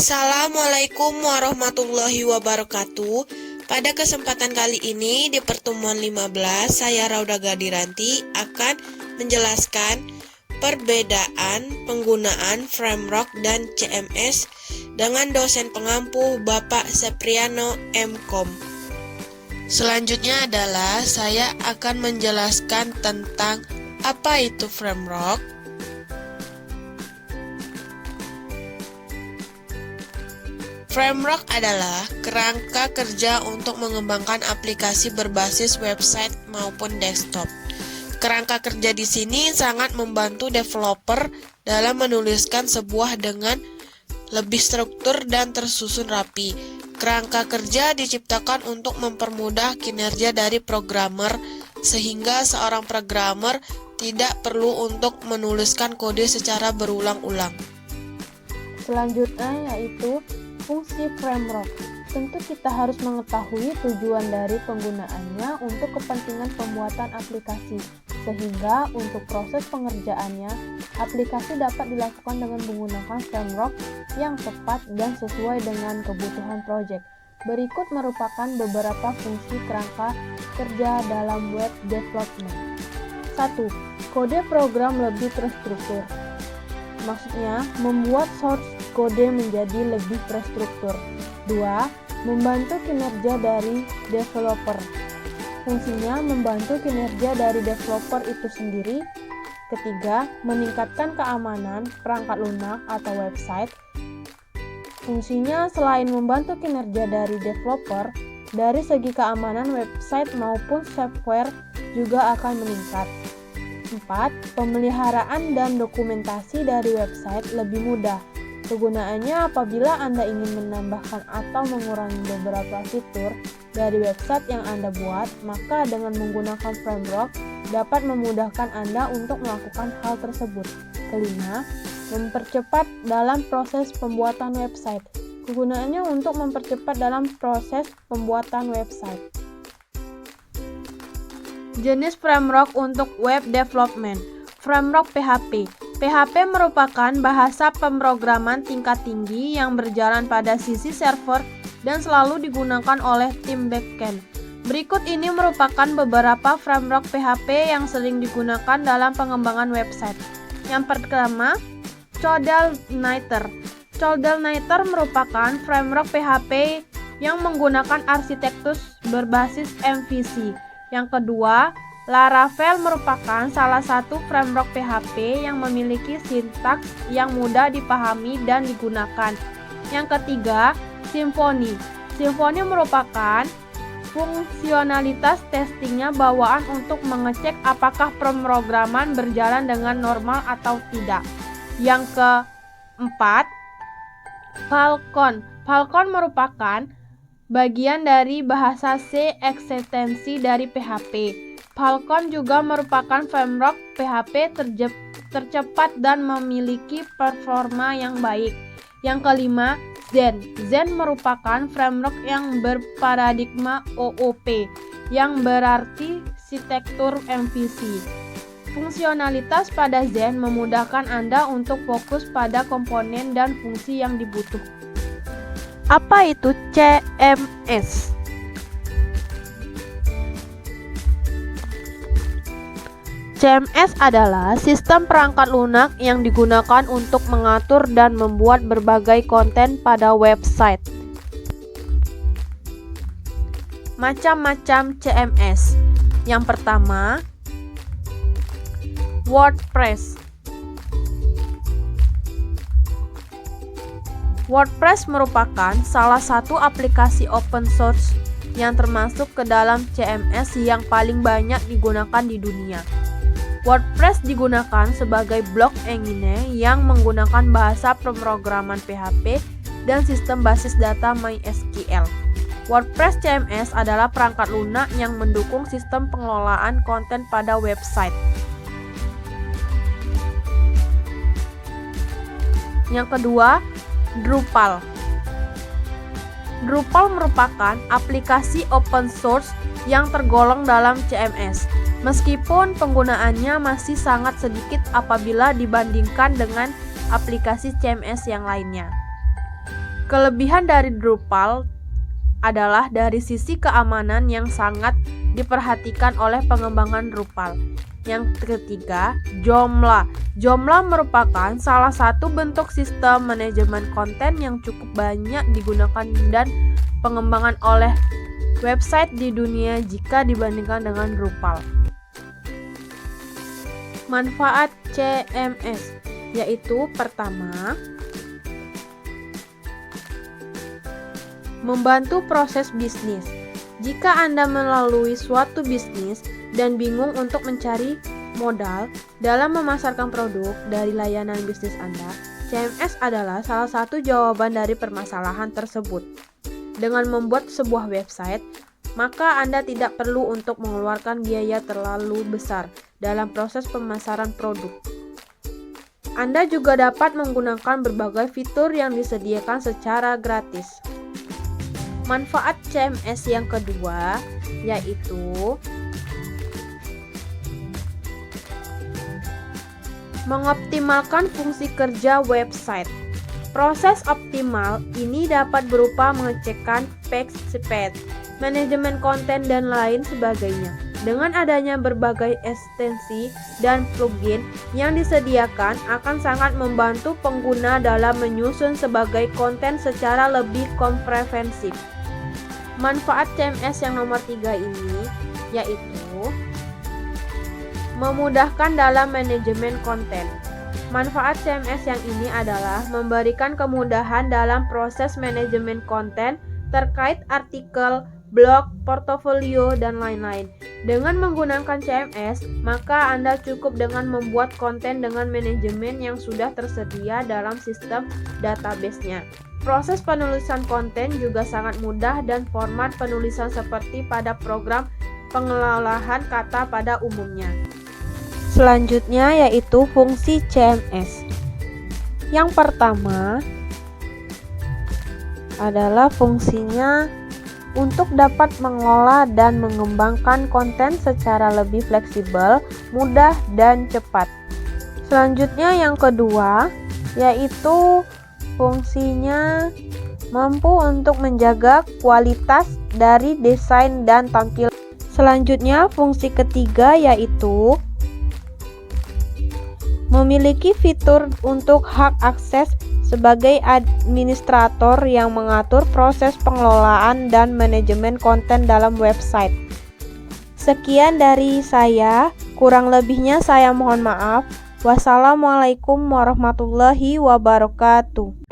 Assalamualaikum warahmatullahi wabarakatuh. Pada kesempatan kali ini di pertemuan 15, saya Rauda Gadiranti akan menjelaskan perbedaan penggunaan Framework dan CMS dengan dosen pengampu Bapak Sepriano M.Com. Selanjutnya adalah saya akan menjelaskan tentang apa itu Framework. Framework adalah kerangka kerja untuk mengembangkan aplikasi berbasis website maupun desktop. Kerangka kerja di sini sangat membantu developer dalam menuliskan sebuah dengan lebih struktur dan tersusun rapi. Kerangka kerja diciptakan untuk mempermudah kinerja dari programmer sehingga seorang programmer tidak perlu untuk menuliskan kode secara berulang-ulang. Selanjutnya yaitu fungsi framework. Tentu kita harus mengetahui tujuan dari penggunaannya untuk kepentingan pembuatan aplikasi, sehingga untuk proses pengerjaannya, aplikasi dapat dilakukan dengan menggunakan framework yang tepat dan sesuai dengan kebutuhan proyek. Berikut merupakan beberapa fungsi kerangka kerja dalam web development. 1. Kode program lebih terstruktur. Maksudnya, membuat source kode menjadi lebih terstruktur. 2. Membantu kinerja dari developer. Fungsinya membantu kinerja dari developer itu sendiri. Ketiga, meningkatkan keamanan perangkat lunak atau website. Fungsinya selain membantu kinerja dari developer, dari segi keamanan website maupun software juga akan meningkat. 4. Pemeliharaan dan dokumentasi dari website lebih mudah. Kegunaannya apabila Anda ingin menambahkan atau mengurangi beberapa fitur dari website yang Anda buat, maka dengan menggunakan framework dapat memudahkan Anda untuk melakukan hal tersebut. Kelima, mempercepat dalam proses pembuatan website. Kegunaannya untuk mempercepat dalam proses pembuatan website. Jenis framework untuk web development. Framework PHP. PHP merupakan bahasa pemrograman tingkat tinggi yang berjalan pada sisi server dan selalu digunakan oleh tim backend. Berikut ini merupakan beberapa framework PHP yang sering digunakan dalam pengembangan website. Yang pertama, CodeIgniter. CodeIgniter merupakan framework PHP yang menggunakan arsitektur berbasis MVC. Yang kedua, Laravel merupakan salah satu framework PHP yang memiliki sintaks yang mudah dipahami dan digunakan. Yang ketiga, Symfony. Symfony merupakan fungsionalitas testingnya bawaan untuk mengecek apakah pemrograman berjalan dengan normal atau tidak. Yang keempat, Falcon. Falcon merupakan bagian dari bahasa C ekstensi dari PHP. Falcon juga merupakan framework PHP tercepat dan memiliki performa yang baik. Yang kelima, Zen. Zen merupakan framework yang berparadigma OOP, yang berarti arsitektur MVC. Fungsionalitas pada Zen memudahkan Anda untuk fokus pada komponen dan fungsi yang dibutuhkan. Apa itu CMS? CMS adalah sistem perangkat lunak yang digunakan untuk mengatur dan membuat berbagai konten pada website. Macam-macam CMS. Yang pertama, WordPress. WordPress merupakan salah satu aplikasi open source yang termasuk ke dalam CMS yang paling banyak digunakan di dunia. WordPress digunakan sebagai blog engine yang menggunakan bahasa pemrograman PHP dan sistem basis data MySQL. WordPress CMS adalah perangkat lunak yang mendukung sistem pengelolaan konten pada website. Yang kedua, Drupal. Drupal merupakan aplikasi open source yang tergolong dalam CMS. Meskipun penggunaannya masih sangat sedikit apabila dibandingkan dengan aplikasi CMS yang lainnya. Kelebihan dari Drupal adalah dari sisi keamanan yang sangat diperhatikan oleh pengembangan Drupal. Yang ketiga, Joomla. Joomla merupakan salah satu bentuk sistem manajemen konten yang cukup banyak digunakan dan pengembangan oleh website di dunia jika dibandingkan dengan Drupal. Manfaat CMS yaitu pertama, membantu proses bisnis. Jika Anda melalui suatu bisnis dan bingung untuk mencari modal dalam memasarkan produk dari layanan bisnis Anda, CMS adalah salah satu jawaban dari permasalahan tersebut. Dengan membuat sebuah website, maka Anda tidak perlu untuk mengeluarkan biaya terlalu besar dalam proses pemasaran produk. Anda juga dapat menggunakan berbagai fitur yang disediakan secara gratis. Manfaat CMS yang kedua yaitu mengoptimalkan fungsi kerja website. Proses optimal ini dapat berupa mengecekkan page speed, manajemen konten, dan lain sebagainya. Dengan adanya berbagai ekstensi dan plugin yang disediakan akan sangat membantu pengguna dalam menyusun sebagai konten secara lebih komprehensif. Manfaat CMS yang nomor 3 ini yaitu memudahkan dalam manajemen konten. Manfaat CMS yang ini adalah memberikan kemudahan dalam proses manajemen konten terkait artikel, blog, portofolio, dan lain-lain. Dengan menggunakan CMS, maka Anda cukup dengan membuat konten dengan manajemen yang sudah tersedia dalam sistem database-nya. Proses penulisan konten juga sangat mudah dan format penulisan seperti pada program pengelolaan kata pada umumnya. Selanjutnya yaitu fungsi CMS. Yang pertama adalah fungsinya untuk dapat mengolah dan mengembangkan konten secara lebih fleksibel, mudah, dan cepat. Selanjutnya yang kedua yaitu fungsinya mampu untuk menjaga kualitas dari desain dan tampilan. Selanjutnya fungsi ketiga yaitu memiliki fitur untuk hak akses sebagai administrator yang mengatur proses pengelolaan dan manajemen konten dalam website. Sekian dari saya, kurang lebihnya saya mohon maaf. Wassalamualaikum warahmatullahi wabarakatuh.